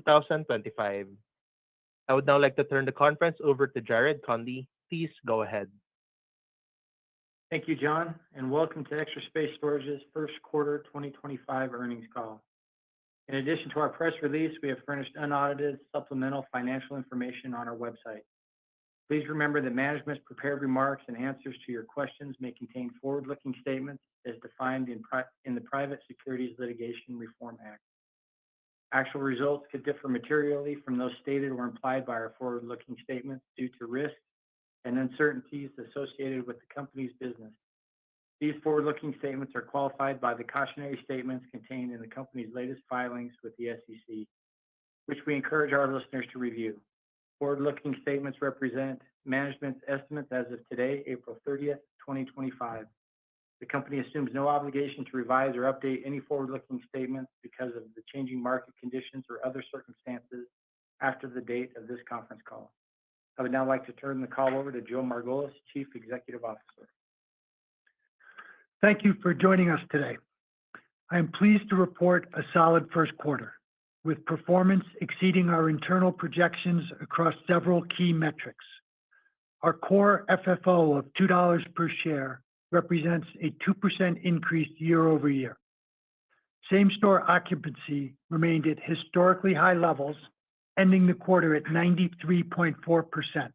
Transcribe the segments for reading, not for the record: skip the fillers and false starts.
2025. I would now like to turn the conference over to Jared Conley. Please go ahead. Thank you, John, and welcome to Extra Space Storage's first quarter 2025 earnings call. In addition to our press release, we have furnished unaudited supplemental financial information on our website. Please remember that management's prepared remarks and answers to your questions may contain forward-looking statements as defined in the Private Securities Litigation Reform Act. Actual results could differ materially from those stated or implied by our forward-looking statements due to risks and uncertainties associated with the company's business. These forward-looking statements are qualified by the cautionary statements contained in the company's latest filings with the SEC, which we encourage our listeners to review. Forward-looking statements represent management's estimates as of today, April 30th, 2025. The company assumes no obligation to revise or update any forward-looking statements because of the changing market conditions or other circumstances after the date of this conference call. I would now like to turn the call over to Joe Margolis, Chief Executive Officer. Thank you for joining us today. I am pleased to report a solid first quarter, with performance exceeding our internal projections across several key metrics. Our core FFO of $2 per share represents a 2% increase year over year. Same-store occupancy remained at historically high levels, ending the quarter at 93.4%.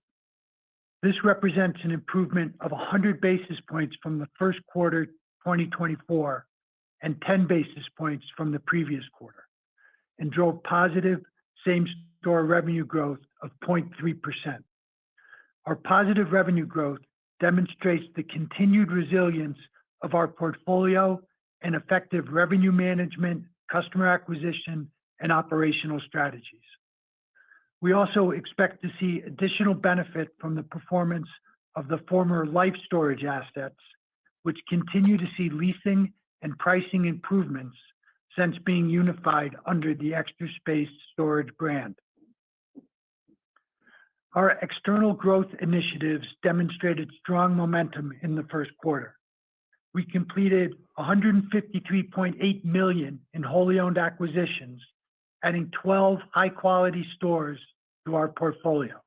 This represents an improvement of 100 basis points from the first quarter 2024 and 10 basis points from the previous quarter, and drove positive same-store revenue growth of 0.3%. Our positive revenue growth demonstrates the continued resilience of our portfolio and effective revenue management, customer acquisition, and operational strategies. We also expect to see additional benefit from the performance of the former Life Storage assets, which continue to see leasing and pricing improvements since being unified under the Extra Space Storage brand. Our external growth initiatives demonstrated strong momentum in the first quarter. We completed $153.8 million in wholly owned acquisitions, adding 12 high-quality stores to our portfolio.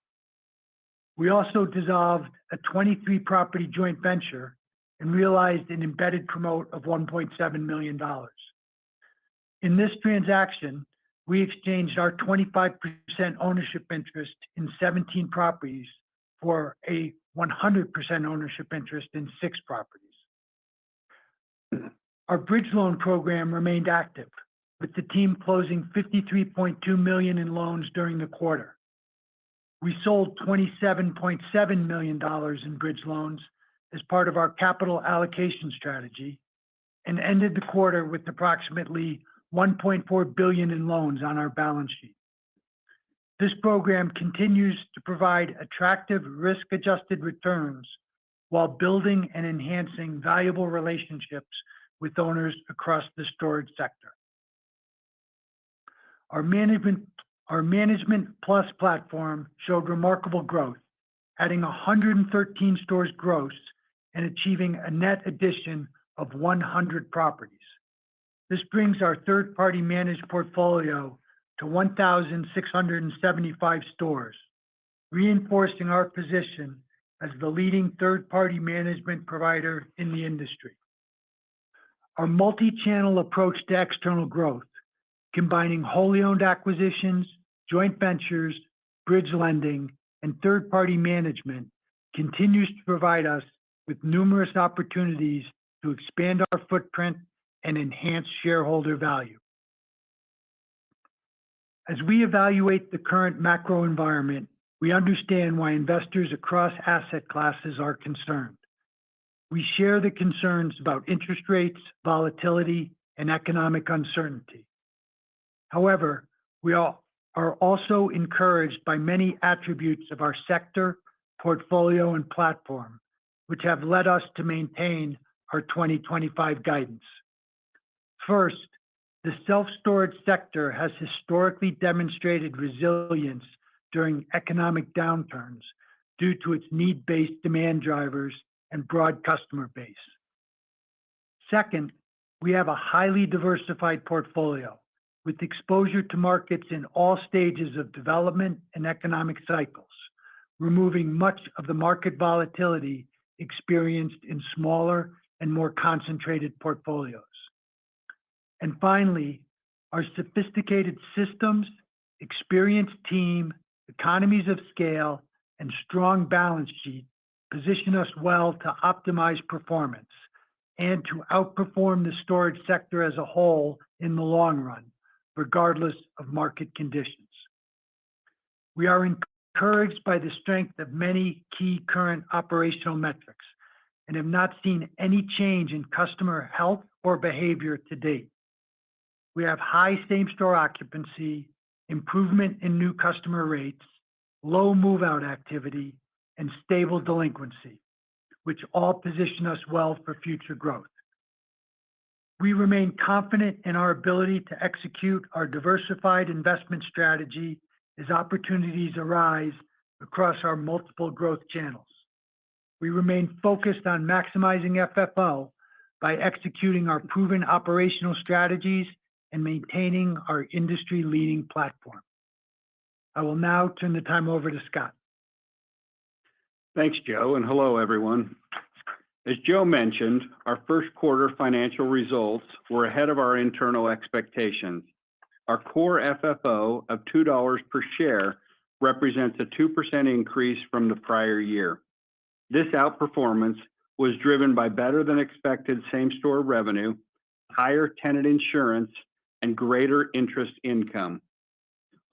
We also dissolved a 23-property joint venture and realized an embedded promote of $1.7 million. In this transaction, we exchanged our 25% ownership interest in 17 properties for a 100% ownership interest in 6 properties. Our bridge loan program remained active, with the team closing $53.2 million in loans during the quarter. We sold $27.7 million in bridge loans as part of our capital allocation strategy and ended the quarter with approximately $1.4 billion in loans on our balance sheet. This program continues to provide attractive risk-adjusted returns while building and enhancing valuable relationships with owners across the storage sector. Our Management Plus platform showed remarkable growth, adding 113 stores gross and achieving a net addition of 100 properties. This brings our third-party managed portfolio to 1,675 stores, reinforcing our position as the leading third-party management provider in the industry. Our multi-channel approach to external growth, combining wholly owned acquisitions, joint ventures, bridge lending, and third-party management, continues to provide us with numerous opportunities to expand our footprint and enhance shareholder value. As we evaluate the current macro environment, we understand why investors across asset classes are concerned. We share the concerns about interest rates, volatility, and economic uncertainty. However, we are also encouraged by many attributes of our sector, portfolio, and platform, which have led us to maintain our 2025 guidance. First, the self-storage sector has historically demonstrated resilience during economic downturns due to its need-based demand drivers and broad customer base. Second, we have a highly diversified portfolio with exposure to markets in all stages of development and economic cycles, removing much of the market volatility experienced in smaller and more concentrated portfolios. And finally, our sophisticated systems, experienced team, economies of scale, and strong balance sheet position us well to optimize performance and to outperform the storage sector as a whole in the long run, regardless of market conditions. We are encouraged by the strength of many key current operational metrics and have not seen any change in customer health or behavior to date. We have high same-store occupancy, improvement in new customer rates, low move-out activity, and stable delinquency, which all position us well for future growth. We remain confident in our ability to execute our diversified investment strategy as opportunities arise across our multiple growth channels. We remain focused on maximizing FFO by executing our proven operational strategies and maintaining our industry-leading platform. I will now turn the time over to Scott. Thanks, Joe, and hello, everyone. As Joe mentioned, our first quarter financial results were ahead of our internal expectations. Our core FFO of $2 per share represents a 2% increase from the prior year. This outperformance was driven by better than expected same-store revenue, higher tenant insurance, and greater interest income.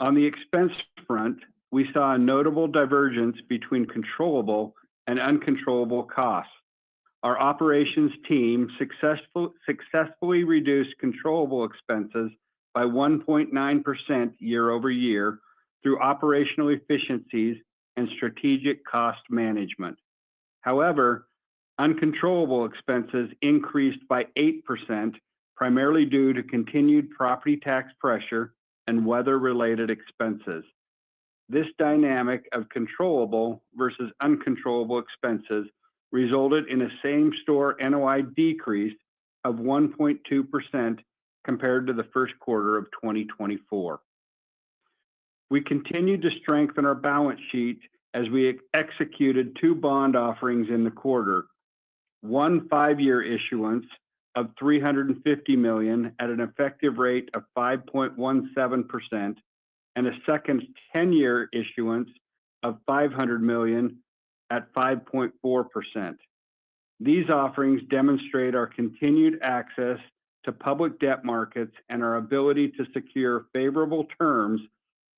On the expense front, we saw a notable divergence between controllable and uncontrollable costs. Our operations team successfully reduced controllable expenses by 1.9% year over year through operational efficiencies and strategic cost management. However, uncontrollable expenses increased by 8%, primarily due to continued property tax pressure and weather-related expenses. This dynamic of controllable versus uncontrollable expenses resulted in a same-store NOI decrease of 1.2% compared to the first quarter of 2024. We continued to strengthen our balance sheet as we executed two bond offerings in the quarter. One 5-year issuance of $350 million at an effective rate of 5.17%, and a second 10-year issuance of $500 million at 5.4%. These offerings demonstrate our continued access to public debt markets and our ability to secure favorable terms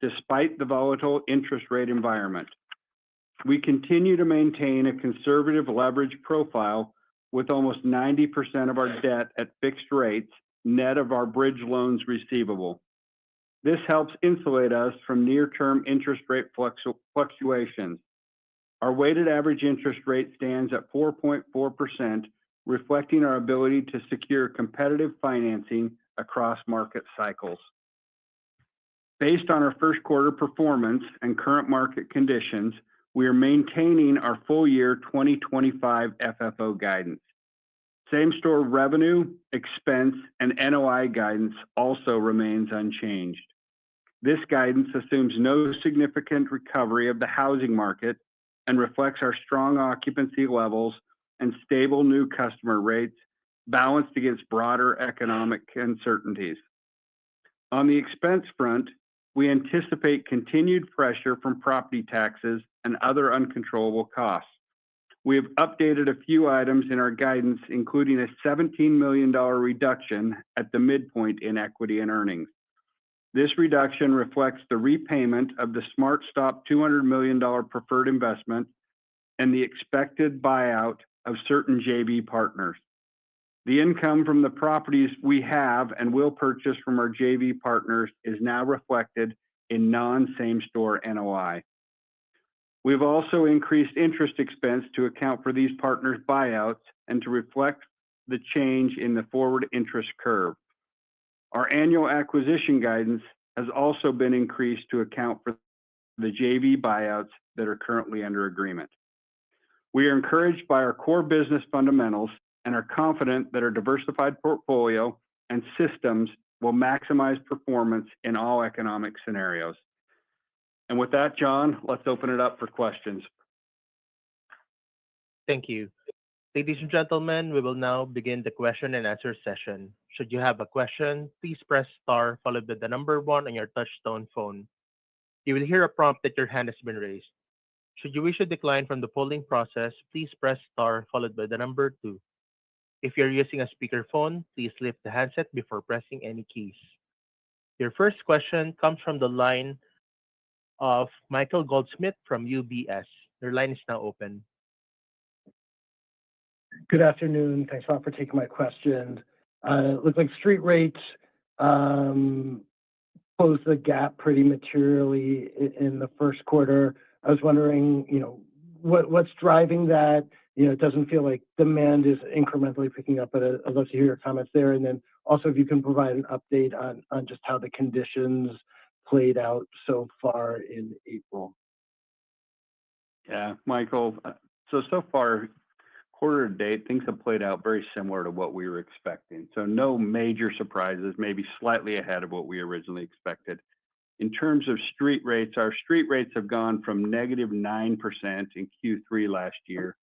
despite the volatile interest rate environment. We continue to maintain a conservative leverage profile with almost 90% of our debt at fixed rates, net of our bridge loans receivable. This helps insulate us from near-term interest rate fluctuations. Our weighted average interest rate stands at 4.4%, reflecting our ability to secure competitive financing across market cycles. Based on our first quarter performance and current market conditions, we are maintaining our full year 2025 FFO guidance. Same-store revenue, expense, and NOI guidance also remains unchanged. This guidance assumes no significant recovery of the housing market and reflects our strong occupancy levels and stable new customer rates balanced against broader economic uncertainties. On the expense front, we anticipate continued pressure from property taxes and other uncontrollable costs. We have updated a few items in our guidance, including a $17 million reduction at the midpoint in equity and earnings. This reduction reflects the repayment of the SmartStop $200 million preferred investment and the expected buyout of certain JV partners. The income from the properties we have and will purchase from our JV partners is now reflected in non-same-store NOI. We've also increased interest expense to account for these partners' buyouts and to reflect the change in the forward interest curve. Our annual acquisition guidance has also been increased to account for the JV buyouts that are currently under agreement. We are encouraged by our core business fundamentals and are confident that our diversified portfolio and systems will maximize performance in all economic scenarios. And with that, John, let's open it up for questions. Thank you. Ladies and gentlemen, we will now begin the question and answer session. Should you have a question, please press star followed by the number one on your touchtone phone. You will hear a prompt that your hand has been raised. Should you wish to decline from the polling process, please press star followed by the number two. If you're using a speakerphone, please lift the handset before pressing any keys. Your first question comes from the line of Michael Goldsmith from UBS. Your line is now open. Good afternoon. Thanks a lot for taking my questions. It looks like street rates closed the gap pretty materially in the first quarter. I was wondering, what's driving that? It doesn't feel like demand is incrementally picking up, but I'd love to hear your comments there. And then also, if you can provide an update on just how the conditions played out so far in April. Yeah, Michael. So far, quarter to date, things have played out very similar to what we were expecting. So no major surprises, maybe slightly ahead of what we originally expected. In terms of street rates, our street rates have gone from -9% in Q3 last year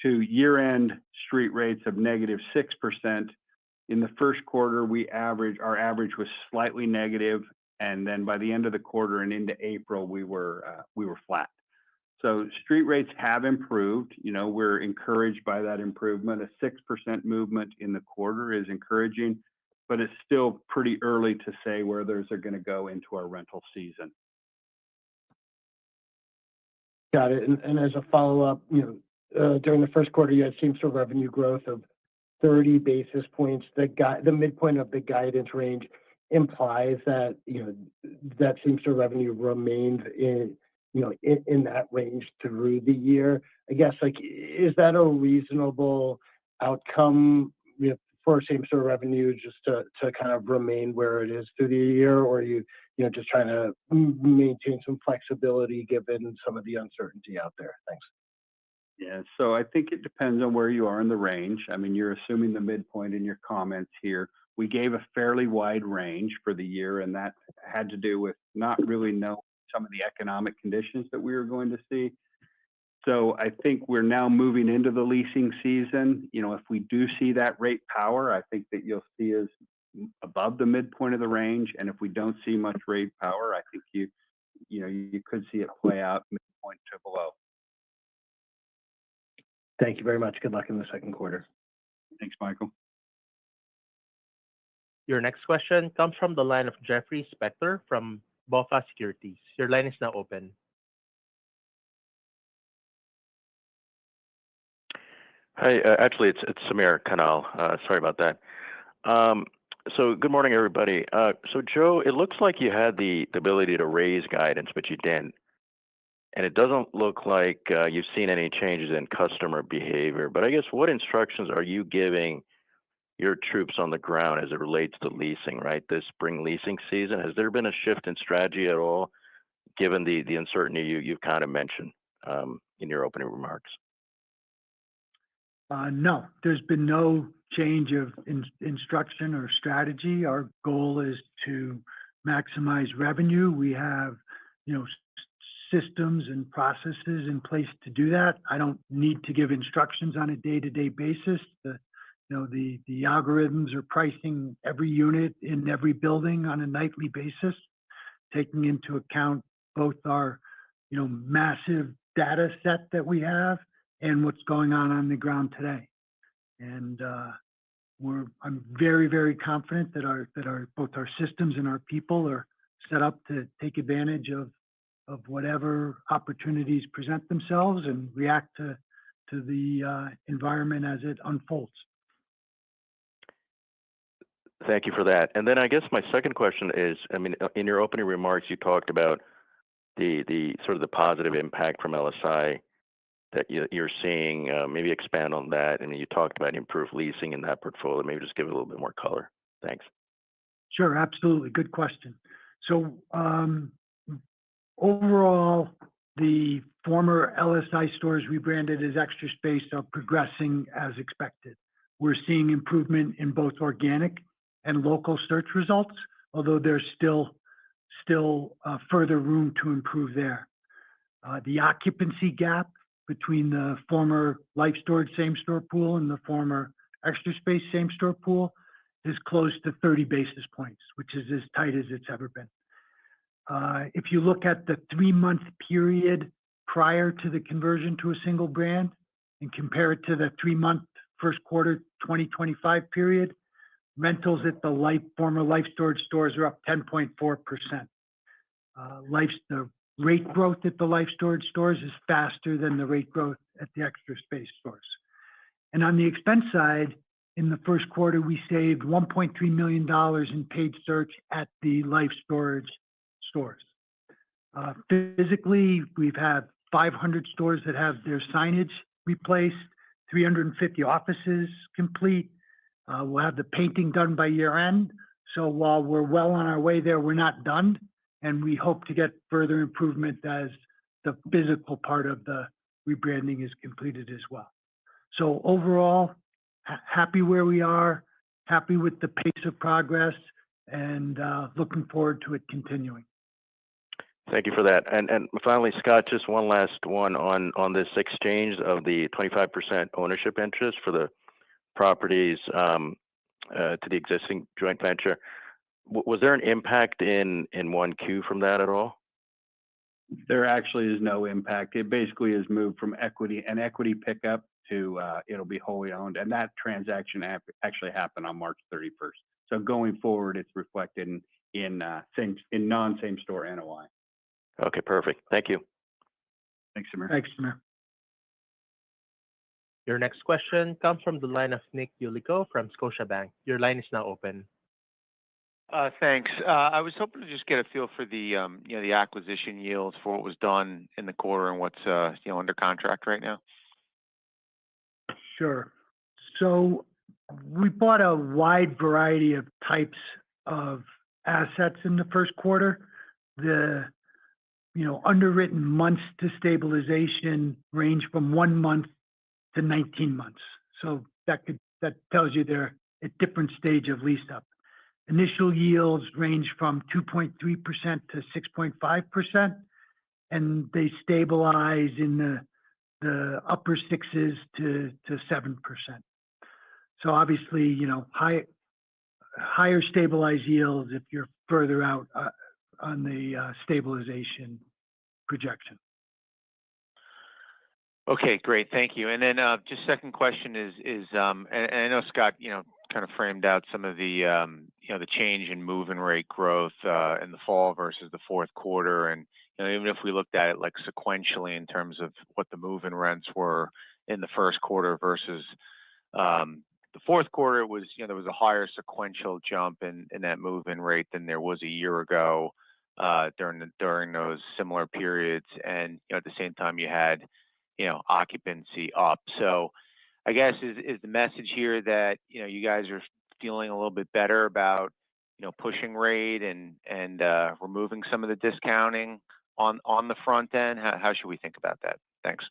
to year-end street rates of -6%. In the first quarter, our average was slightly negative, and then by the end of the quarter and into April, we were flat. So street rates have improved. We're encouraged by that improvement. A 6% movement in the quarter is encouraging, but it's still pretty early to say where those are going to go into our rental season. Got it. And as a follow-up, during the first quarter, you had same-store revenue growth of 30 basis points. The midpoint of the guidance range implies that that same-store revenue remains in that range through the year. I guess, is that a reasonable outcome for same-store revenue just to kind of remain where it is through the year, or are you just trying to maintain some flexibility given some of the uncertainty out there? Thanks. Yeah, so I think it depends on where you are in the range. I mean, you're assuming the midpoint in your comments here. We gave a fairly wide range for the year, and that had to do with not really knowing some of the economic conditions that we were going to see. So I think we're now moving into the leasing season. If we do see that rate power, I think that you'll see us above the midpoint of the range. And if we don't see much rate power, I think you could see it play out midpoint to below. Thank you very much. Good luck in the second quarter. Thanks, Michael. Your next question comes from the line of Jeffrey Spector from BofA Securities. Your line is now open. Hi, actually, it's Samir Kanal. Sorry about that. So good morning, everybody. So Joe, it looks like you had the ability to raise guidance, but you didn't. And it doesn't look like you've seen any changes in customer behavior. But I guess what instructions are you giving your troops on the ground as it relates to leasing, right? This spring leasing season, has there been a shift in strategy at all, given the uncertainty you've kind of mentioned in your opening remarks? No, there's been no change of instruction or strategy. Our goal is to maximize revenue. We have, systems and processes in place to do that. I don't need to give instructions on a day-to-day basis. The algorithms are pricing every unit in every building on a nightly basis, taking into account both our, massive data set that we have and what's going on the ground today. And I'm very, very confident that both our systems and our people are set up to take advantage of whatever opportunities present themselves and react to the environment as it unfolds. Thank you for that. And then I guess my second question is, in your opening remarks, you talked about the sort of the positive impact from LSI that you're seeing. Maybe expand on that. And you talked about improved leasing in that portfolio. Maybe just give it a little bit more color. Thanks. Sure, absolutely. Good question. So overall, the former LSI stores rebranded as Extra Space are progressing as expected. We're seeing improvement in both organic and local search results, although there's still further room to improve there. The occupancy gap between the former Life Storage same-store pool and the former Extra Space same-store pool is close to 30 basis points, which is as tight as it's ever been. If you look at the 3-month period prior to the conversion to a single brand and compare it to the 3-month first quarter 2025 period, rentals at the former Life Storage stores are up 10.4%. The rate growth at the Life Storage stores is faster than the rate growth at the Extra Space stores. And on the expense side, in the first quarter, we saved $1.3 million in paid search at the Life Storage stores. Physically, we've had 500 stores that have their signage replaced, 350 offices complete. We'll have the painting done by year end. So while we're well on our way there, we're not done. And we hope to get further improvement as the physical part of the rebranding is completed as well. So overall, happy where we are, happy with the pace of progress, and looking forward to it continuing. Thank you for that. And finally, Scott, just one last one on this exchange of the 25% ownership interest for the properties to the existing joint venture. Was there an impact in 1Q from that at all? There actually is no impact. It basically is moved from an equity pickup to it'll be wholly owned, and that transaction actually happened on March 31st. So going forward, it's reflected in non-same store NOI. Okay, perfect. Thank you. Thanks, Samir. Thanks, Samir. Your next question comes from the line of Nick Yulico from Scotiabank. Your line is now open. Thanks. I was hoping to just get a feel for the the acquisition yields for what was done in the quarter and what's under contract right now. Sure. So we bought a wide variety of types of assets in the first quarter. The underwritten months to stabilization range from 1 month to 19 months. So that tells you they're at different stage of lease up. Initial yields range from 2.3% to 6.5%, and they stabilize in the upper 6s to 7%. So obviously, higher stabilized yields if you're further out on the stabilization projection. Okay, great. Thank you. And then just second question is and I know Scott, kind of framed out some of the the change in move-in rate growth in the fall versus the fourth quarter, and even if we looked at it like sequentially in terms of what the move-in rents were in the first quarter versus the fourth quarter, it was there was a higher sequential jump in that move-in rate than there was a year ago during those similar periods, and at the same time you had occupancy up. So I guess is the message here that you guys are feeling a little bit better about pushing rate and removing some of the discounting on the front end? How should we think about that? Thanks.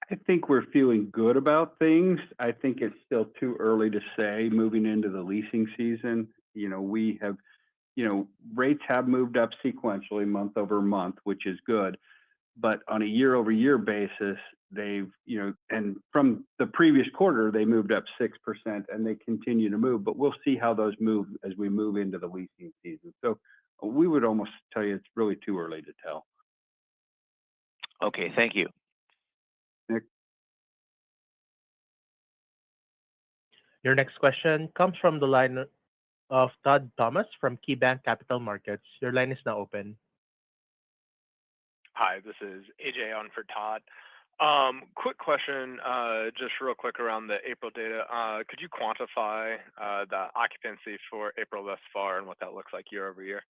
I think we're feeling good about things. I think it's still too early to say moving into the leasing season. We have, rates have moved up sequentially month over month, which is good. But on a year over year basis, they've, and from the previous quarter, they moved up 6% and they continue to move, but we'll see how those move as we move into the leasing season. So we would almost tell you it's really too early to tell. Okay, thank you. Nick? Your next question comes from the line of Todd Thomas from KeyBanc Capital Markets. Your line is now open. Hi, this is AJ on for Todd. Quick question, just real quick around the April data. Could you quantify the occupancy for April thus far and what that looks like year over year?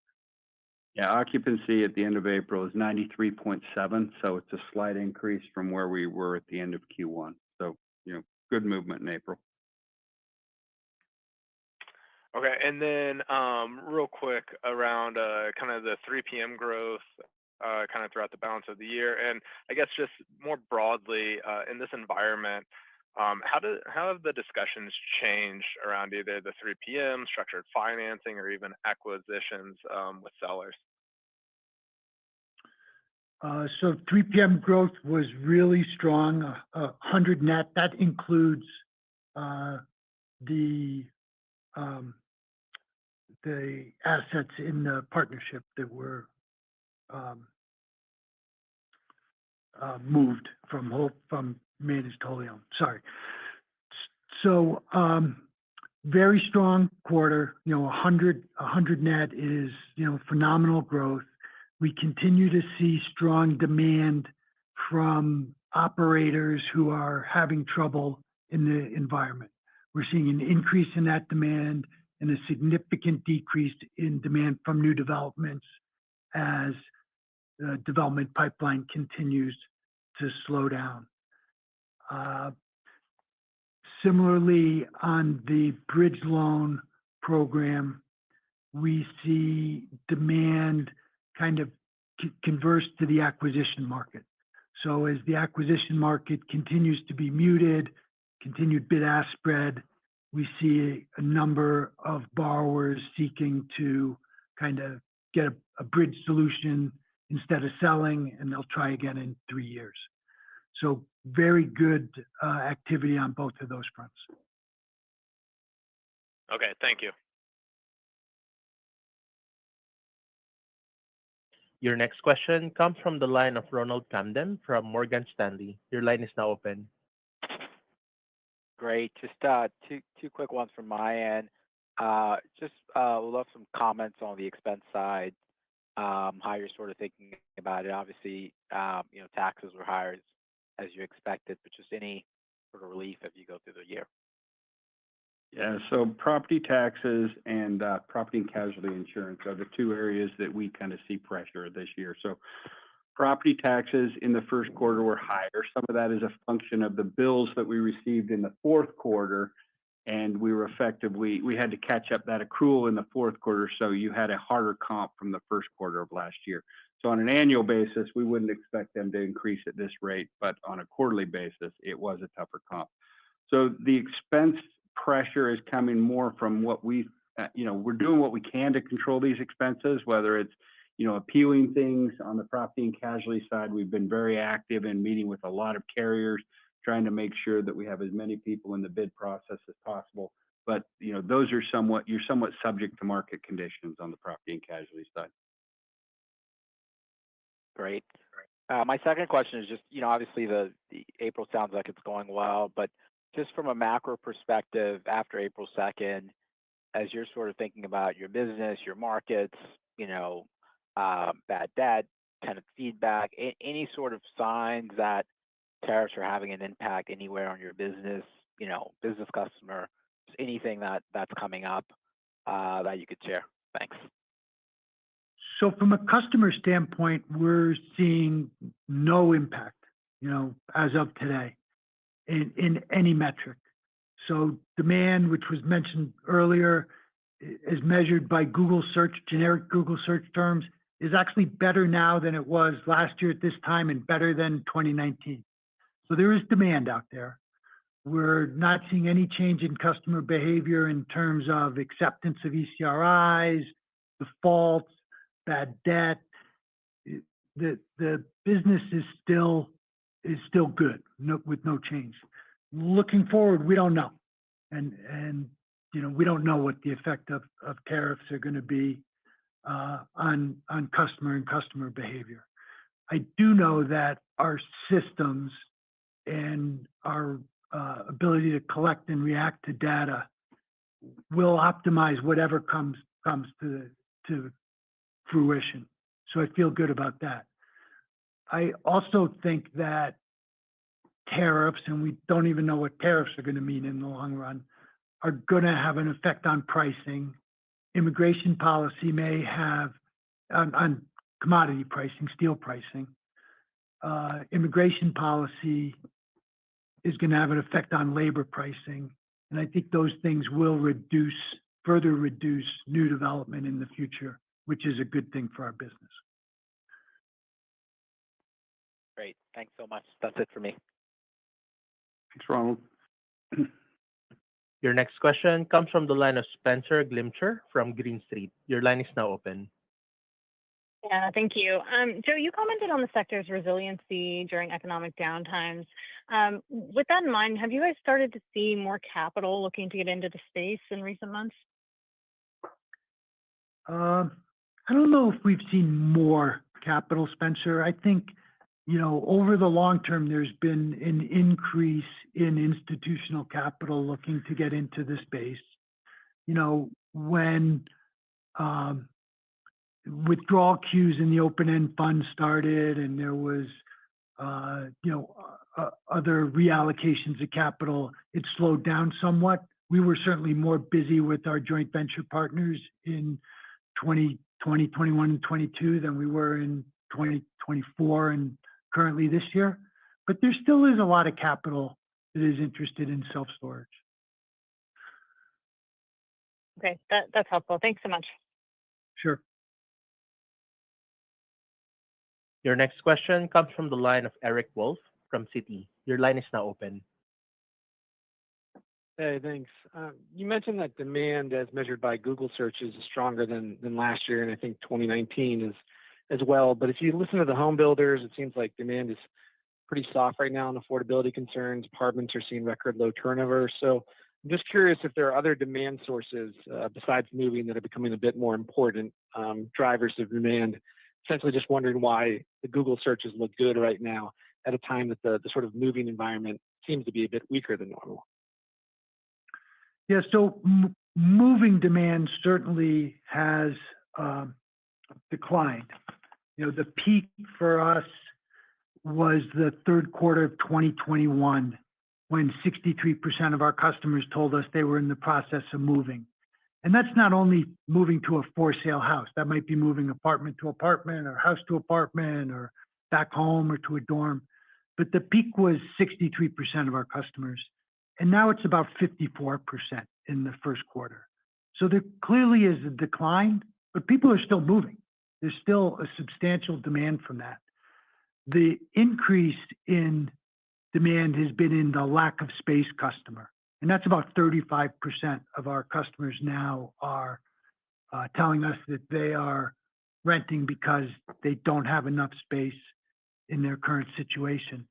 Yeah, occupancy at the end of April is 93.7, so it's a slight increase from where we were at the end of Q1. So, good movement in April. Okay, and then real quick around kind of the 3 p.m. growth kind of throughout the balance of the year. And I guess just more broadly in this environment, How have the discussions changed around either the 3PM, structured financing, or even acquisitions with sellers? So 3PM growth was really strong, 100 net. That includes the um, the assets in the partnership that were moved from managed to wholly owned. Sorry. So very strong quarter. 100 net is phenomenal growth. We continue to see strong demand from operators who are having trouble in the environment. We're seeing an increase in that demand and a significant decrease in demand from new developments as the development pipeline continues to slow down. Similarly, on the bridge loan program, we see demand kind of converse to the acquisition market. So as the acquisition market continues to be muted, continued bid-ask spread, we see a number of borrowers seeking to kind of get a bridge solution instead of selling, and they'll try again in 3 years. So very good activity on both of those fronts. Okay, thank you. Your next question comes from the line of Ronald Camden from Morgan Stanley. Your line is now open. Great. Just two quick ones from my end. Just would love some comments on the expense side, how you're sort of thinking about it. Obviously, taxes were higher as you expected, but just any sort of relief as you go through the year. Yeah, so property taxes and property and casualty insurance are the two areas that we kind of see pressure this year. So property taxes in the first quarter were higher. Some of that is a function of the bills that we received in the fourth quarter, and we had to catch up that accrual in the fourth quarter, so you had a harder comp from the first quarter of last year. So on an annual basis, we wouldn't expect them to increase at this rate, but on a quarterly basis, it was a tougher comp. So the expense pressure is coming more from what we're doing what we can to control these expenses, whether it's appealing things on the property and casualty side. We've been very active in meeting with a lot of carriers, trying to make sure that we have as many people in the bid process as possible. But those are you're somewhat subject to market conditions on the property and casualty side. Great. My second question is just, obviously the April sounds like it's going well, but just from a macro perspective, after April 2nd, as you're sort of thinking about your business, your markets, bad debt, tenant feedback, any sort of signs that tariffs are having an impact anywhere on your business, business customer, just anything that's coming up that you could share? Thanks. So from a customer standpoint, we're seeing no impact, as of today in any metric. So demand, which was mentioned earlier, is measured by Google search, generic Google search terms, is actually better now than it was last year at this time and better than 2019. So there is demand out there. We're not seeing any change in customer behavior in terms of acceptance of ECRIs, defaults, bad debt. The business is still good, with no change. Looking forward, we don't know, and we don't know what the effect of tariffs are going to be on customer and customer behavior. I do know that our systems and our ability to collect and react to data will optimize whatever comes to fruition. So I feel good about that. I also think that tariffs, and we don't even know what tariffs are going to mean in the long run, are going to have an effect on pricing. Immigration policy may have on commodity pricing, steel pricing. Immigration policy is going to have an effect on labor pricing. And I think those things will further reduce new development in the future, which is a good thing for our business. Great. Thanks so much. That's it for me. Thanks, Ronald. Your next question comes from the line of Spencer Glimcher from Green Street. Your line is now open. Yeah, thank you. Joe, you commented on the sector's resiliency during economic downtimes. With that in mind, have you guys started to see more capital looking to get into the space in recent months? I don't know if we've seen more capital, Spencer. I think, over the long term, there's been an increase in institutional capital looking to get into the space. When withdrawal queues in the open-end fund started and there was, other reallocations of capital, it slowed down somewhat. We were certainly more busy with our joint venture partners in 2020, 21, and 22 than we were in 2024 and currently this year. But there still is a lot of capital that is interested in self-storage. Okay, that's helpful. Thanks so much. Sure. Your next question comes from the line of Eric Wolfe from Citi. Your line is now open. Hey, thanks. You mentioned that demand as measured by Google searches is stronger than last year, and I think 2019 is as well. But if you listen to the home builders, it seems like demand is pretty soft right now, and affordability concerns. Apartments are seeing record low turnover. So I'm just curious if there are other demand sources besides moving that are becoming a bit more important drivers of demand. Essentially, just wondering why the Google searches look good right now at a time that the sort of moving environment seems to be a bit weaker than normal. Yeah, so moving demand certainly has declined. The peak for us was the third quarter of 2021, when 63% of our customers told us they were in the process of moving. And that's not only moving to a for-sale house. That might be moving apartment to apartment or house to apartment or back home or to a dorm. But the peak was 63% of our customers. And now it's about 54% in the first quarter. So there clearly is a decline, but people are still moving. There's still a substantial demand from that. The increase in demand has been in the lack of space customer. And that's about 35% of our customers now are telling us that they are renting because they don't have enough space in their current situation.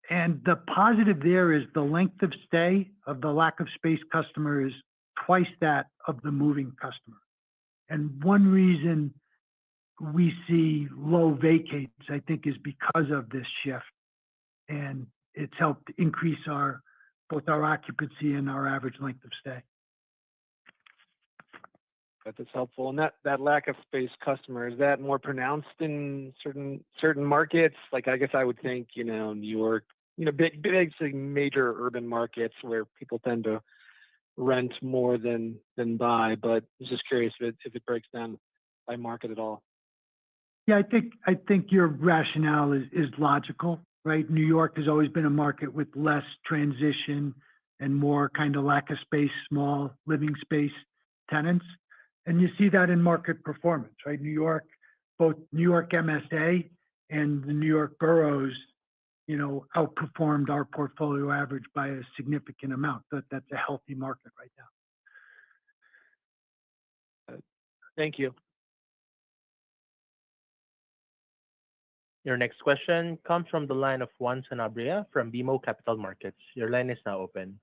And the positive there is the length of stay of the lack of space customer is twice that of the moving customer. And one reason we see low vacates, I think, is because of this shift. And it's helped increase both our occupancy and our average length of stay. That's helpful. And that lack of space customer, is that more pronounced in certain markets? Like, I guess I would think, New York, big major urban markets where people tend to rent more than buy. But I was just curious if it breaks down by market at all. Yeah, I think your rationale is logical, right? New York has always been a market with less transition and more kind of lack of space, small living space tenants. And you see that in market performance, right? New York, both New York MSA and the New York boroughs, outperformed our portfolio average by a significant amount. That's a healthy market right now. Thank you. Your next question comes from the line of Juan Sanabria from BMO Capital Markets. Your line is now open.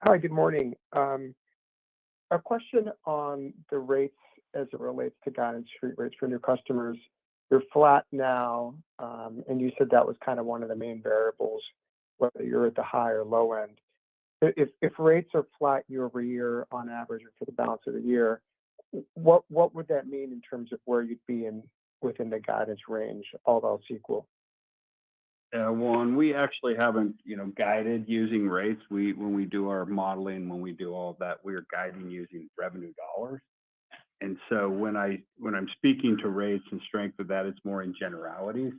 Hi, good morning. A question on the rates as it relates to guidance street rates for new customers. You're flat now, and you said that was kind of one of the main variables, whether you're at the high or low end. If rates are flat year over year on average or for the balance of the year, what would that mean in terms of where you'd be within the guidance range, all else equal? Yeah, Juan, we actually haven't, guided using rates. When we do our modeling, when we do all of that, we're guiding using revenue dollars. And so when I'm speaking to rates and strength of that, it's more in generalities.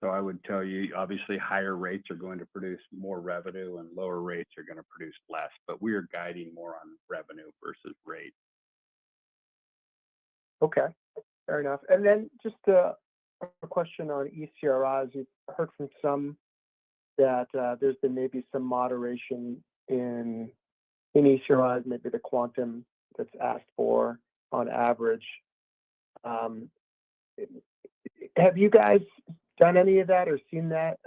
So I would tell you, obviously, higher rates are going to produce more revenue and lower rates are going to produce less. But we are guiding more on revenue versus rate. Okay, fair enough. And then just a question on ECRIs. You've heard from some that there's been maybe some moderation in ECRIs, maybe the quantum that's asked for on average. Have you guys done any of that or seen that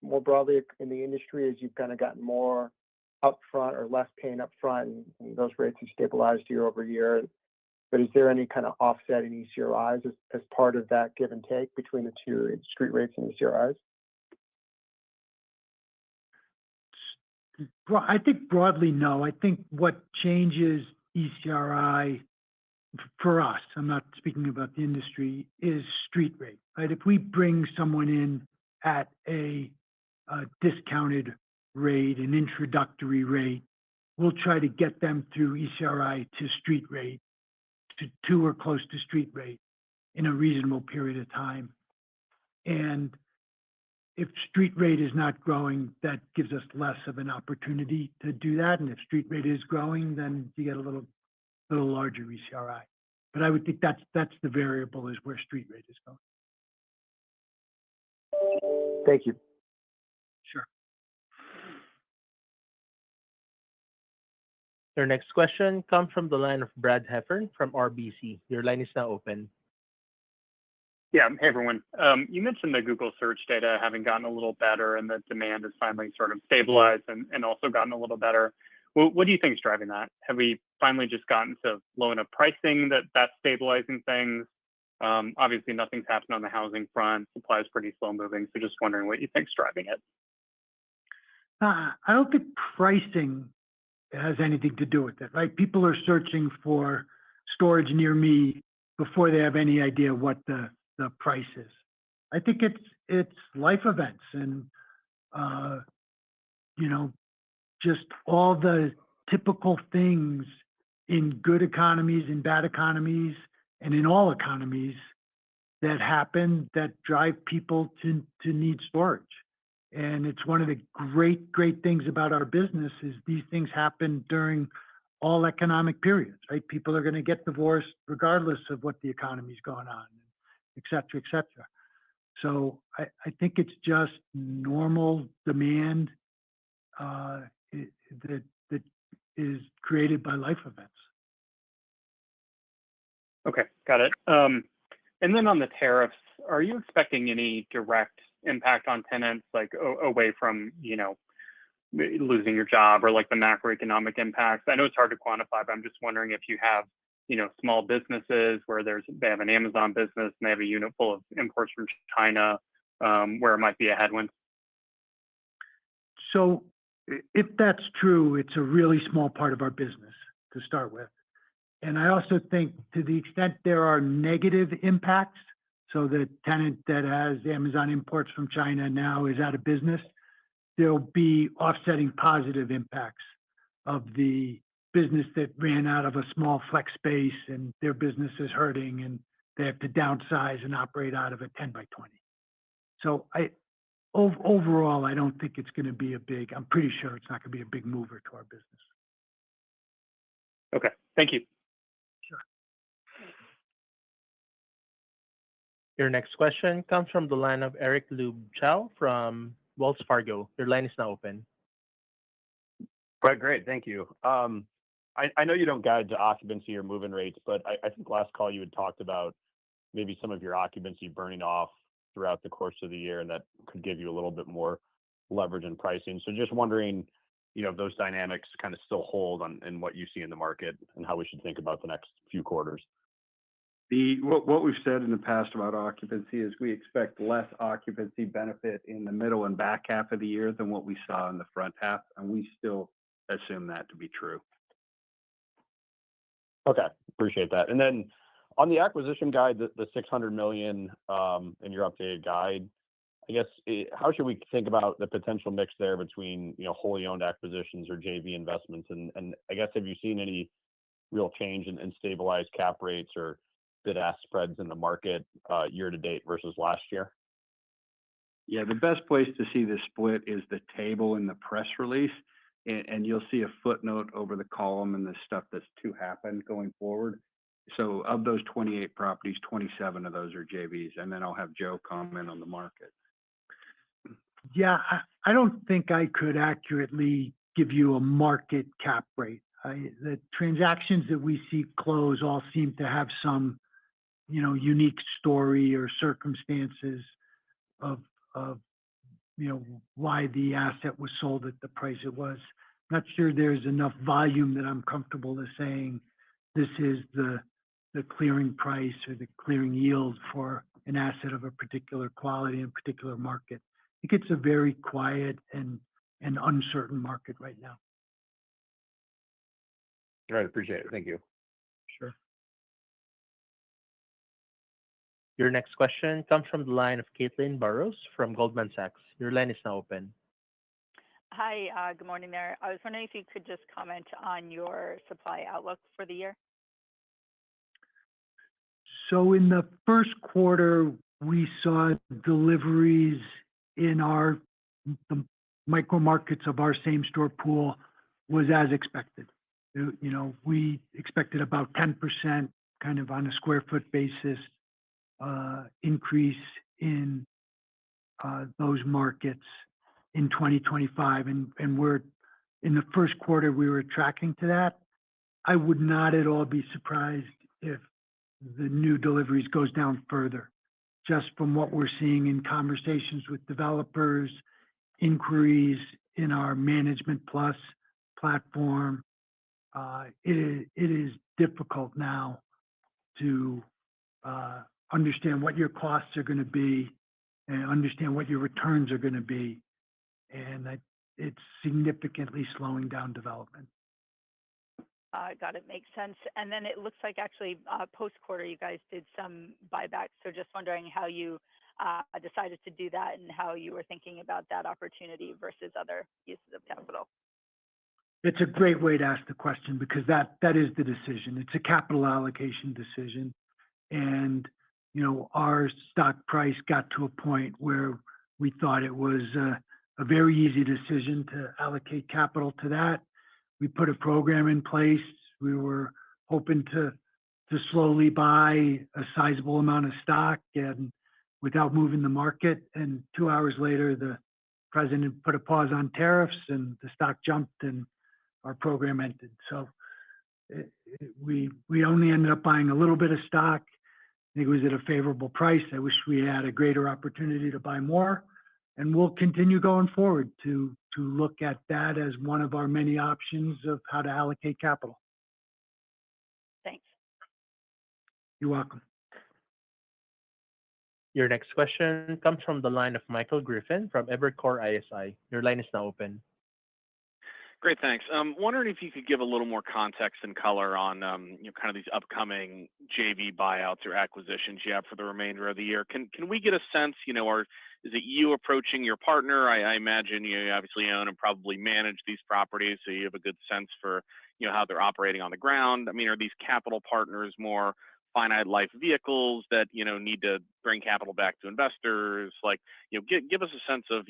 more broadly in the industry as you've kind of gotten more upfront or less paying upfront and those rates have stabilized year over year? But is there any kind of offset in ECRIs as part of that give and take between the two street rates and ECRIs? I think broadly, no. I think what changes ECRI for us, I'm not speaking about the industry, is street rate, right? If we bring someone in at a discounted rate, an introductory rate, we'll try to get them through ECRI to street rate, to or close to street rate in a reasonable period of time. And if street rate is not growing, that gives us less of an opportunity to do that. And if street rate is growing, then you get a little larger ECRI. But I would think that's the variable is where street rate is going. Thank you. Sure. Your next question comes from the line of Brad Heffern from RBC. Your line is now open. Yeah, hey everyone. You mentioned the Google search data having gotten a little better and the demand has finally sort of stabilized and also gotten a little better. What do you think is driving that? Have we finally just gotten to low enough pricing that's stabilizing things? Obviously, nothing's happened on the housing front. Supply is pretty slow moving. So just wondering what you think's driving it. I don't think pricing has anything to do with it, right? People are searching for storage near me before they have any idea what the price is. I think it's life events and just all the typical things in good economies, in bad economies, and in all economies that happen that drive people to need storage. And it's one of the great things about our business is these things happen during all economic periods, right? People are going to get divorced regardless of what the economy's going on, et cetera, et cetera. So I think it's just normal demand that is created by life events. Okay, got it. And then on the tariffs, are you expecting any direct impact on tenants, like away from, losing your job or like the macroeconomic impacts? I know it's hard to quantify, but I'm just wondering if you have, small businesses where they have an Amazon business and they have a unit full of imports from China, where it might be a headwind. So if that's true, it's a really small part of our business to start with. And I also think to the extent there are negative impacts, so the tenant that has Amazon imports from China now is out of business, there'll be offsetting positive impacts of the business that ran out of a small flex space and their business is hurting and they have to downsize and operate out of a 10 by 20. So overall, I don't think it's going to be I'm pretty sure it's not going to be a big mover to our business. Okay, thank you. Sure. Your next question comes from the line of Eric Luebchow from Wells Fargo. Your line is now open. Right, great. Thank you. I know you don't guide to occupancy or move-in rates, but I think last call you had talked about maybe some of your occupancy burning off throughout the course of the year, and that could give you a little bit more leverage in pricing. So just wondering, if those dynamics kind of still hold in what you see in the market and how we should think about the next few quarters. What we've said in the past about occupancy is we expect less occupancy benefit in the middle and back half of the year than what we saw in the front half, and we still assume that to be true. Okay, appreciate that. And then on the acquisition guide, the $600 million in your updated guide, I guess, how should we think about the potential mix there between, wholly owned acquisitions or JV investments? And I guess, have you seen any real change in stabilized cap rates or bid-ask spreads in the market year to date versus last year? Yeah, the best place to see the split is the table in the press release, and you'll see a footnote over the column and the stuff that's to happen going forward. So of those 28 properties, 27 of those are JVs, and then I'll have Joe comment on the market. Yeah, I don't think I could accurately give you a market cap rate. The transactions that we see close all seem to have some, unique story or circumstances of, of, why the asset was sold at the price it was. Not sure there's enough volume that I'm comfortable to saying this is the clearing price or the clearing yield for an asset of a particular quality in a particular market. I think it's a very quiet and uncertain market right now. All right, appreciate it. Thank you. Sure. Your next question comes from the line of Caitlin Burrows from Goldman Sachs. Your line is now open. Hi, good morning there. I was wondering if you could just comment on your supply outlook for the year. So in the first quarter, we saw deliveries in the micro markets of our same store pool was as expected. We expected about 10% kind of on a square foot basis increase in those markets in 2025. And we're in the first quarter, we were tracking to that. I would not at all be surprised if the new deliveries goes down further, just from what we're seeing in conversations with developers, inquiries in our Management Plus platform. It is difficult now to understand what your costs are going to be and understand what your returns are going to be. And it's significantly slowing down development. Got it. Makes sense. And then it looks like actually post-quarter, you guys did some buybacks. So just wondering how you decided to do that and how you were thinking about that opportunity versus other uses of capital. It's a great way to ask the question because that is the decision. It's a capital allocation decision. And, our stock price got to a point where we thought it was a very easy decision to allocate capital to that. We put a program in place. We were hoping to slowly buy a sizable amount of stock and without moving the market. And 2 hours later, the president put a pause on tariffs and the stock jumped and our program ended. So we only ended up buying a little bit of stock. I think it was at a favorable price. I wish we had a greater opportunity to buy more. And we'll continue going forward to look at that as one of our many options of how to allocate capital. Thanks. You're welcome. Your next question comes from the line of Michael Griffin from Evercore ISI. Your line is now open. Great, thanks. Wondering if you could give a little more context and color on, kind of these upcoming JV buyouts or acquisitions you have for the remainder of the year. Can we get a sense, is it you approaching your partner? I imagine you obviously own and probably manage these properties, so you have a good sense for, how they're operating on the ground. I mean, are these capital partners more finite life vehicles that, need to bring capital back to investors? Like, give us a sense of,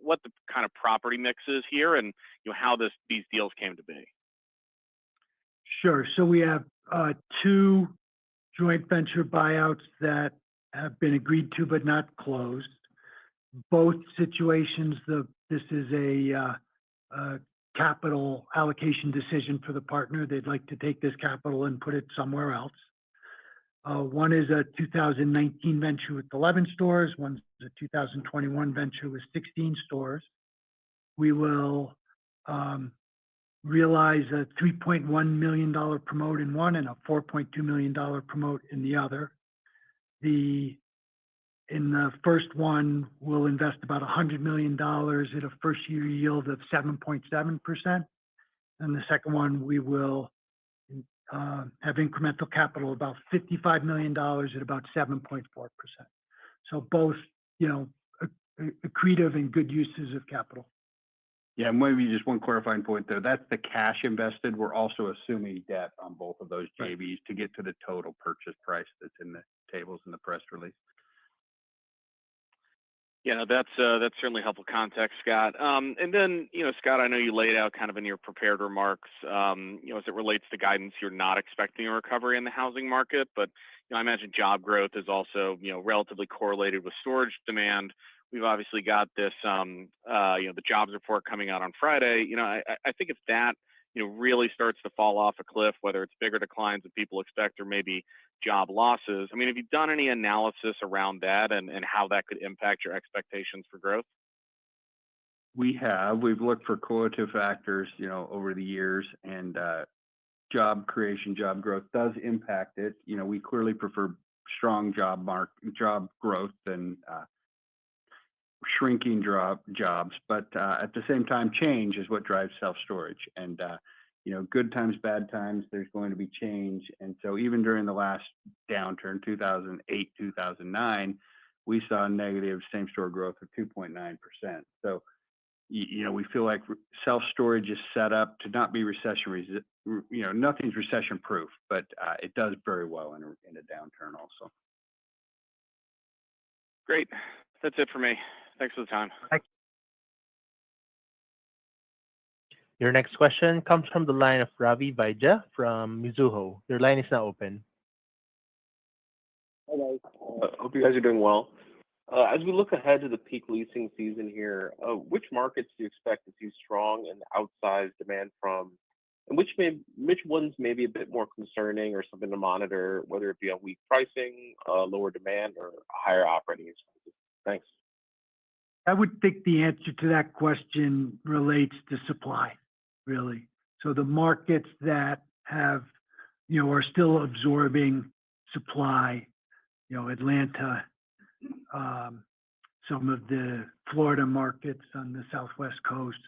what the kind of property mix is here and, how these deals came to be. Sure. So we have 2 joint venture buyouts that have been agreed to but not closed. Both situations, this is a capital allocation decision for the partner. They'd like to take this capital and put it somewhere else. One is a 2019 venture with 11 stores. One's a 2021 venture with 16 stores. We will realize a $3.1 million promote in one and a $4.2 million promote in the other. In the first one, we'll invest about $100 million at a first-year yield of 7.7%. And the second one, we will have incremental capital about $55 million at about 7.4%. So both, accretive and good uses of capital. Yeah, maybe just one clarifying point there. That's the cash invested. We're also assuming debt on both of those JVs to get to the total purchase price that's in the tables in the press release. Yeah, that's certainly helpful context, Scott. And then, Scott, I know you laid out kind of in your prepared remarks, as it relates to guidance, you're not expecting a recovery in the housing market, but I imagine job growth is also, relatively correlated with storage demand, we've obviously got this, the jobs report coming out on Friday. I think if that, really starts to fall off a cliff, whether it's bigger declines that people expect or maybe job losses. I mean, have you done any analysis around that and how that could impact your expectations for growth? We've looked for correlative factors, over the years, and job creation, job growth does impact it. We clearly prefer strong job growth than shrinking jobs, but at the same time, change is what drives self-storage. And good times, bad times, there's going to be change. And so even during the last downturn, 2008, 2009, we saw negative same-store growth of 2.9%. So we feel like self-storage is set up to not be nothing's recession-proof, but it does very well in a downturn also. Great. That's it for me. Thanks for the time. Your next question comes from the line of Ravi Vaidya from Mizuho. Your line is now open. Hi, guys. Hope you guys are doing well. As we look ahead to the peak leasing season here, which markets do you expect to see strong and outsized demand from? And which ones may be a bit more concerning or something to monitor, whether it be on weak pricing, lower demand, or higher operating expenses? Thanks. I would think the answer to that question relates to supply, really. So the markets that have, are still absorbing supply, Atlanta, some of the Florida markets on the Southwest Coast,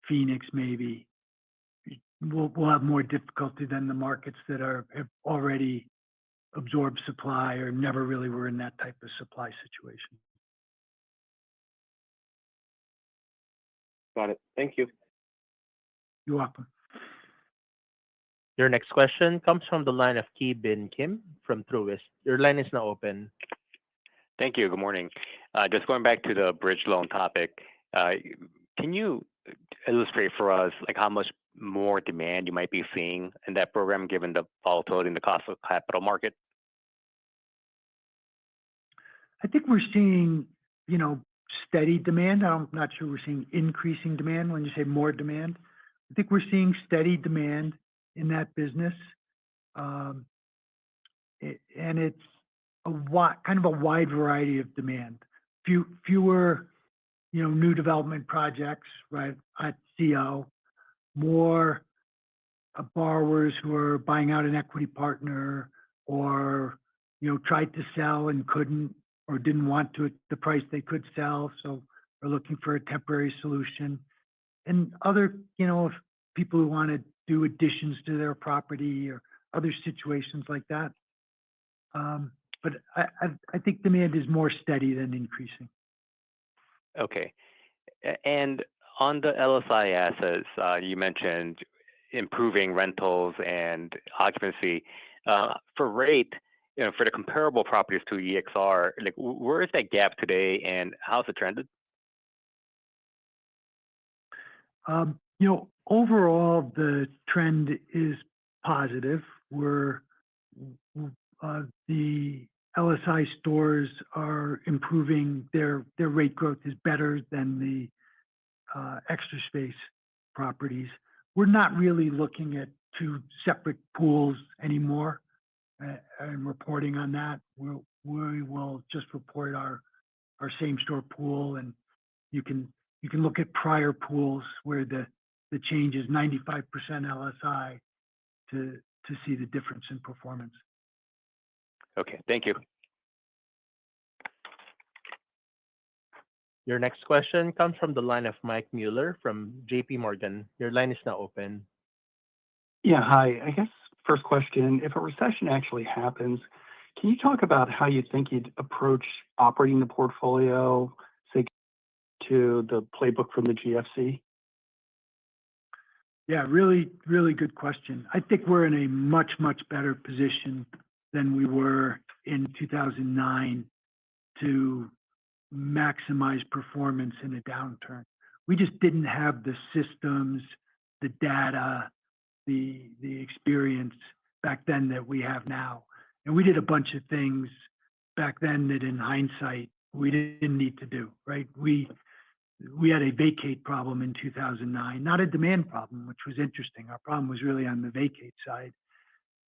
Phoenix maybe, will have more difficulty than the markets that have already absorbed supply or never really were in that type of supply situation. Got it. Thank you. You're welcome. Your next question comes from the line of Ki Bin Kim from Truist. Your line is now open. Thank you. Good morning. Just going back to the bridge loan topic, can you illustrate for us how much more demand you might be seeing in that program given the volatility in the cost of capital market? I think we're seeing, steady demand. I'm not sure we're seeing increasing demand when you say more demand. I think we're seeing steady demand in that business. And it's kind of a wide variety of demand. Fewer, new development projects, right, at CO, more borrowers who are buying out an equity partner or, tried to sell and couldn't or didn't want to at the price they could sell, so are looking for a temporary solution. And other, people who want to do additions to their property or other situations like that. But I think demand is more steady than increasing. Okay. And on the LSI assets, you mentioned improving rentals and occupancy. For rate, for the comparable properties to EXR, where is that gap today and how's it trended? Overall, the trend is positive. The LSI stores are improving. Their rate growth is better than the Extra Space properties. We're not really looking at two separate pools anymore and reporting on that. We will just report our same store pool, and you can look at prior pools where the change is 95% LSI to see the difference in performance. Okay, thank you. Your next question comes from the line of Mike Mueller from JP Morgan. Your line is now open. Yeah, hi. I guess first question, if a recession actually happens, can you talk about how you think you'd approach operating the portfolio, say, to the playbook from the GFC? Yeah, really, really good question. I think we're in a much, much better position than we were in 2009 to maximize performance in a downturn. We just didn't have the systems, the data, the experience back then that we have now. And we did a bunch of things back then that in hindsight we didn't need to do, right? We had a vacate problem in 2009, not a demand problem, which was interesting. Our problem was really on the vacate side.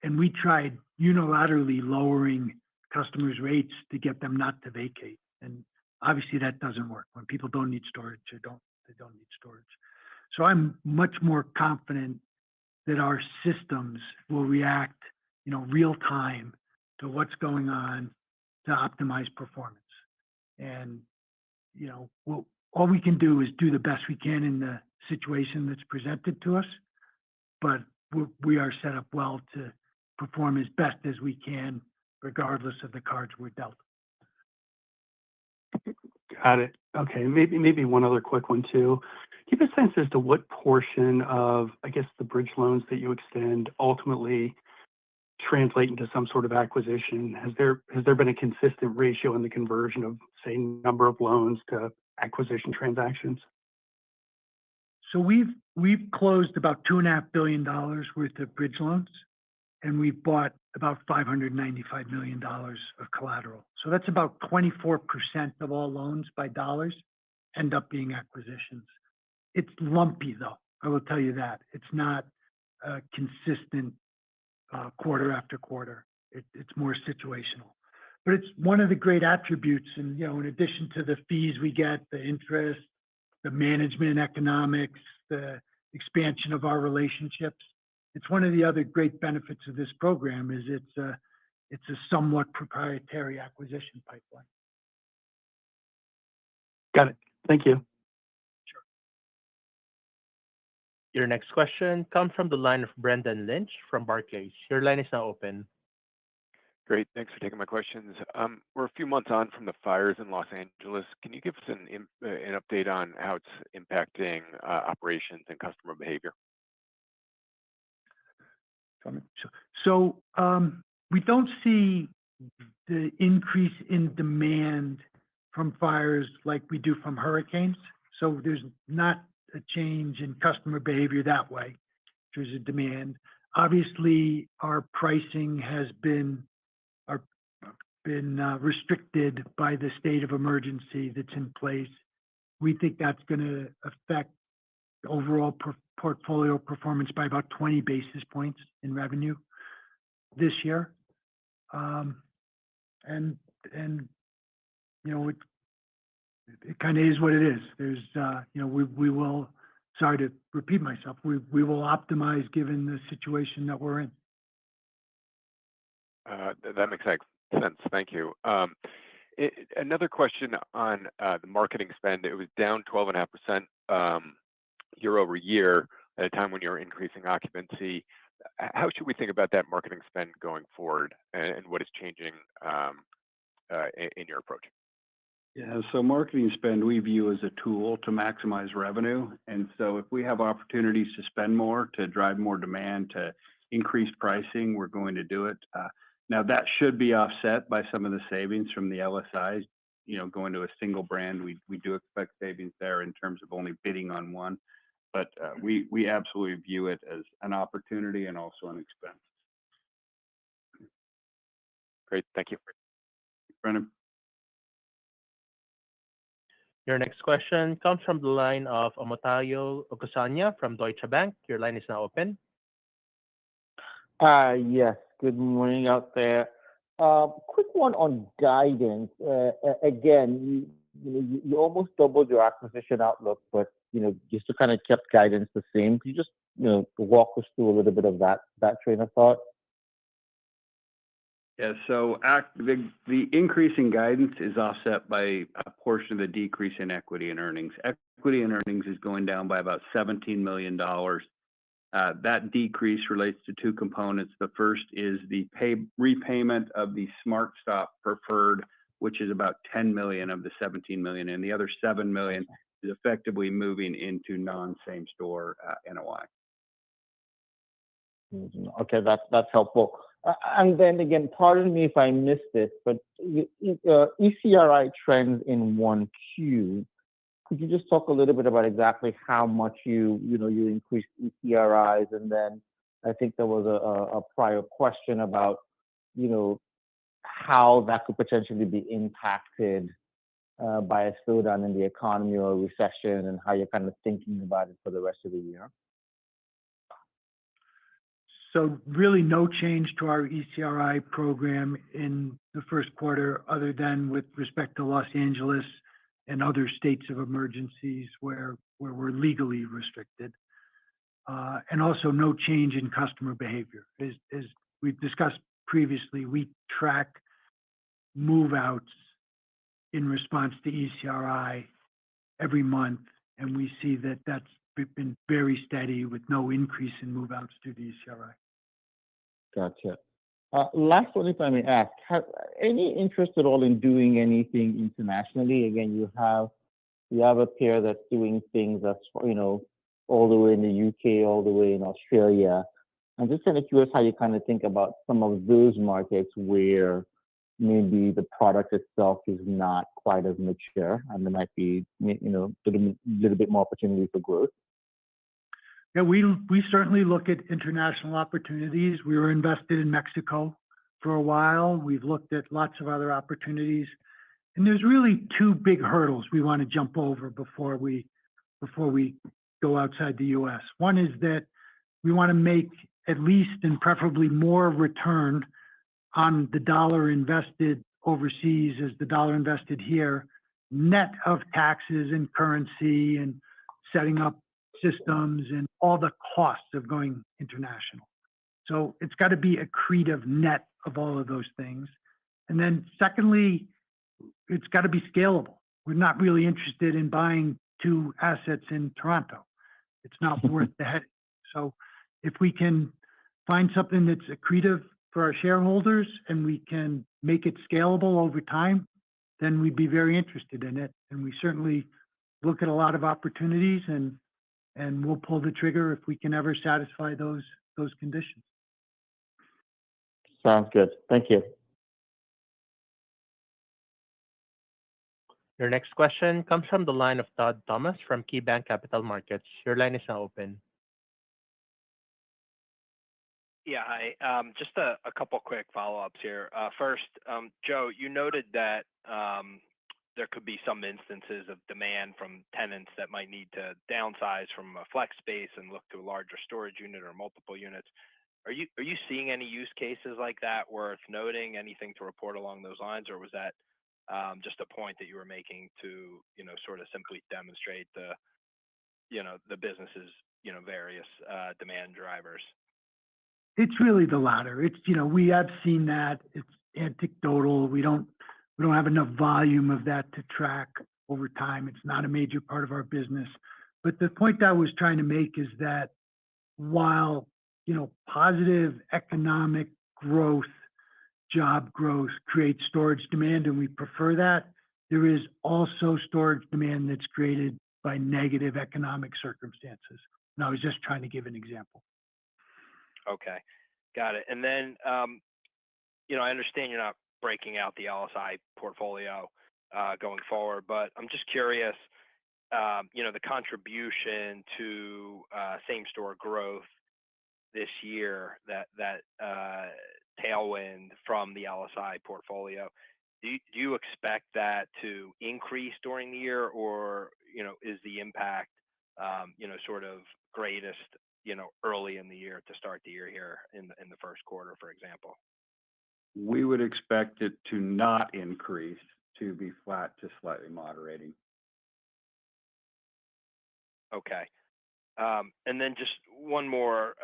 And we tried unilaterally lowering customers' rates to get them not to vacate. And obviously that doesn't work. When people don't need storage, they don't need storage. So I'm much more confident that our systems will react, real time to what's going on to optimize performance. And, all we can do is do the best we can in the situation that's presented to us, but we are set up well to perform as best as we can, regardless of the cards we're dealt. Got it. Okay, maybe one other quick one too. Give a sense as to what portion of, I guess, the bridge loans that you extend ultimately translate into some sort of acquisition. Has there been a consistent ratio in the conversion of, say, number of loans to acquisition transactions? So we've closed about $2.5 billion worth of bridge loans, and we've bought about $595 million of collateral. So that's about 24% of all loans by dollars end up being acquisitions. It's lumpy, though. I will tell you that. It's not consistent quarter after quarter. It's more situational. But it's one of the great attributes, and in addition to the fees we get, the interest, the management economics, the expansion of our relationships, it's one of the other great benefits of this program is it's a somewhat proprietary acquisition pipeline. Got it. Thank you. Your next question comes from the line of Brendan Lynch from Barclays. Your line is now open. Great. Thanks for taking my questions. We're a few months on from the fires in Los Angeles. Can you give us an update on how it's impacting operations and customer behavior? So we don't see the increase in demand from fires like we do from hurricanes. So there's not a change in customer behavior that way. There's a demand. Obviously, our pricing has been restricted by the state of emergency that's in place. We think that's going to affect overall portfolio performance by about 20 basis points in revenue this year. And it kind of is what it is. There's, we will, sorry to repeat myself, we will optimize given the situation that we're in. That makes sense. Thank you. Another question on the marketing spend. It was down 12.5% year over year at a time when you're increasing occupancy. How should we think about that marketing spend going forward, and what is changing in your approach? Yeah, so marketing spend we view as a tool to maximize revenue. And so if we have opportunities to spend more, to drive more demand, to increase pricing, we're going to do it. Now, that should be offset by some of the savings from the LSIs, going to a single brand. We do expect savings there in terms of only bidding on one. But we absolutely view it as an opportunity and also an expense. Great. Thank you. Brennan. Your next question comes from the line of Omotayo Okusanya from Deutsche Bank. Your line is now open. Yes. Good morning out there. Quick one on guidance. Again, you almost doubled your acquisition outlook, but just to kind of kept guidance the same. Can you just walk us through a little bit of that train of thought? Yeah, so the increase in guidance is offset by a portion of the decrease in equity and earnings. Equity and earnings is going down by about $17 million. That decrease relates to two components. The first is the repayment of the SmartStop preferred, which is about $10 million of the $17 million, and the other $7 million is effectively moving into non-same store NOI. Okay, that's helpful. And then again, pardon me if I missed it, but ECRI trends in 1Q. Could you just talk a little bit about exactly how much you increased ECRIs? And then I think there was a prior question about, how that could potentially be impacted by a slowdown in the economy or a recession, and how you're kind of thinking about it for the rest of the year? So really no change to our ECRI program in the first quarter, other than with respect to Los Angeles and other states of emergencies where we're legally restricted. And also no change in customer behavior. As we've discussed previously, we track move-outs in response to ECRI every month, and we see that that's been very steady with no increase in move-outs due to ECRI. Gotcha. Last one, if I may ask, any interest at all in doing anything internationally? Again, you have a pair that's doing things that's, all the way in the UK, all the way in Australia. I'm just kind of curious how you kind of think about some of those markets where maybe the product itself is not quite as mature, and there might be, little bit more opportunity for growth. Yeah, we certainly look at international opportunities. We were invested in Mexico for a while. We've looked at lots of other opportunities, and there's really two big hurdles we want to jump over before we go outside the U.S. One is that we want to make at least and preferably more return on the dollar invested overseas as the dollar invested here, net of taxes and currency and setting up systems and all the costs of going international. So it's got to be accretive net of all of those things. And then secondly, it's got to be scalable. We're not really interested in buying two assets in Toronto. It's not worth the headache. So if we can find something that's accretive for our shareholders and we can make it scalable over time, then we'd be very interested in it. And we certainly look at a lot of opportunities, and we'll pull the trigger if we can ever satisfy those conditions. Sounds good. Thank you. Your next question comes from the line of Todd Thomas from KeyBanc Capital Markets. Your line is now open. Yeah, hi. Just a couple quick follow-ups here. First, Joe, you noted that there could be some instances of demand from tenants that might need to downsize from a flex space and look to a larger storage unit or multiple units. Are you seeing any use cases like that worth noting? Anything to report along those lines, or was that just a point that you were making to sort of simply demonstrate the business's various demand drivers? It's really the latter. It's we have seen that. It's anecdotal. We don't have enough volume of that to track over time. It's not a major part of our business. But the point I was trying to make is that while positive economic growth, job growth creates storage demand, and we prefer that, there is also storage demand that's created by negative economic circumstances. And I was just trying to give an example. Okay, got it. And then, I understand you're not breaking out the LSI portfolio going forward, but I'm just curious, the contribution to same-store growth this year, that tailwind from the LSI portfolio, do you expect that to increase during the year, or is the impact sort of greatest early in the year to start the year here in the first quarter, for example? We would expect it to not increase, to be flat to slightly moderating. Okay. And then just one more,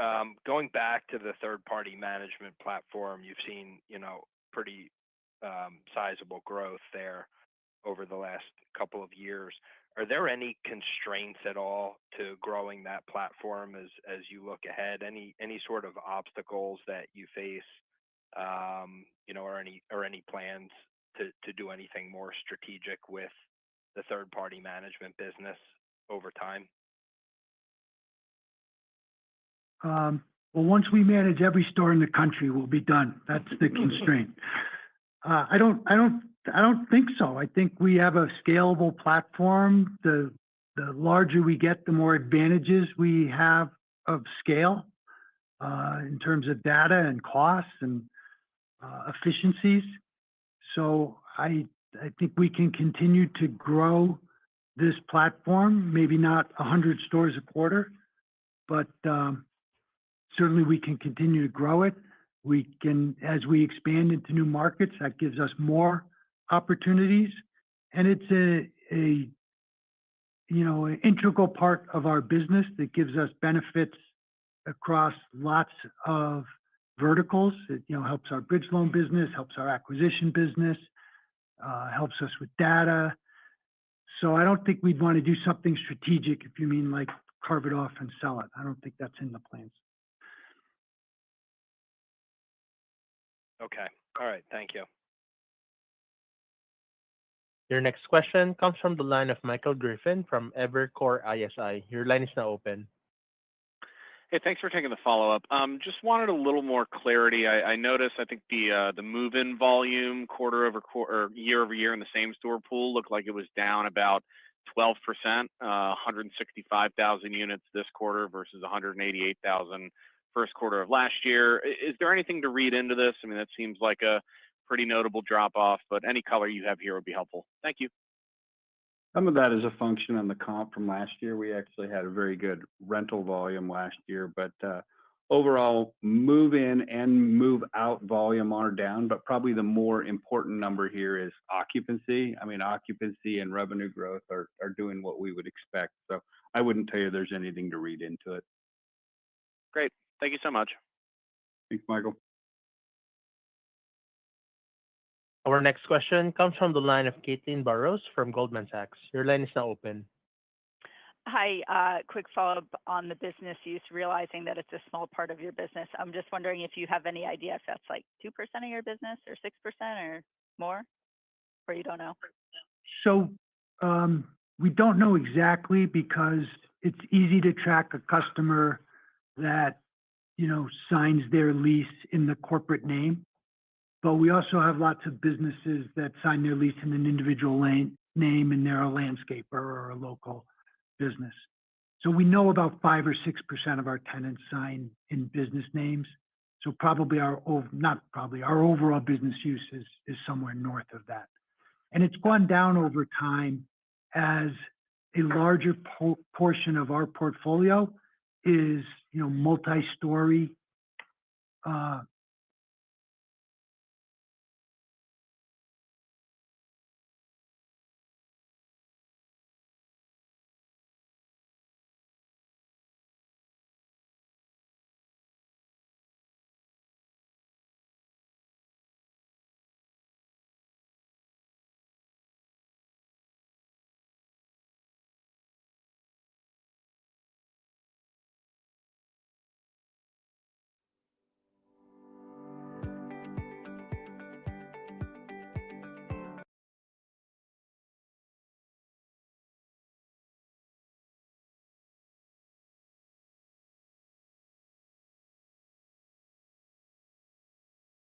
going back to the third-party management platform, you've seen, pretty sizable growth there over the last couple of years. Are there any constraints at all to growing that platform as you look ahead? Any sort of obstacles that you face, or any plans to do anything more strategic with the third-party management business over time? Well, once we manage every store in the country, we'll be done. That's the constraint. I don't think so. I think we have a scalable platform. The larger we get, the more advantages we have of scale in terms of data and costs and efficiencies. So I I think we can continue to grow this platform, maybe not 100 stores a quarter, but certainly we can continue to grow it. We can, as we expand into new markets, that gives us more opportunities. And it's an integral part of our business that gives us benefits across lots of verticals. It, helps our bridge loan business, helps our acquisition business, helps us with data. So I don't think we'd want to do something strategic if you mean like carve it off and sell it. I don't think that's in the plans. Okay. All right. Thank you. Your next question comes from the line of Michael Griffin from Evercore ISI. Your line is now open. Hey, thanks for taking the follow-up. Just wanted a little more clarity. I noticed, I think the move-in volume quarter over quarter, year over year in the same store pool looked like it was down about 12%, 165,000 units this quarter versus 188,000 first quarter of last year. Is there anything to read into this? I mean, that seems like a pretty notable drop-off, but any color you have here would be helpful. Thank you. Some of that is a function on the comp from last year. We actually had a very good rental volume last year, but overall move in and move out volume are down, but probably the more important number here is occupancy. I mean, occupancy and revenue growth are doing what we would expect. So I wouldn't tell you there's anything to read into it. Great. Thank you so much. Thanks, Michael. Our next question comes from the line of Caitlin Burrows from Goldman Sachs. Your line is now open. Hi, quick follow-up on the business use, realizing that it's a small part of your business. I'm just wondering if you have any idea if that's like 2% of your business or 6% or more, or you don't know? So we don't know exactly because it's easy to track a customer that, signs their lease in the corporate name. But we also have lots of businesses that sign their lease in an individual name and they're a landscaper or a local business. So we know about 5 or 6% of our tenants sign in business names. So probably our overall business use is somewhere north of that. And it's gone down over time as a larger portion of our portfolio is, multi-story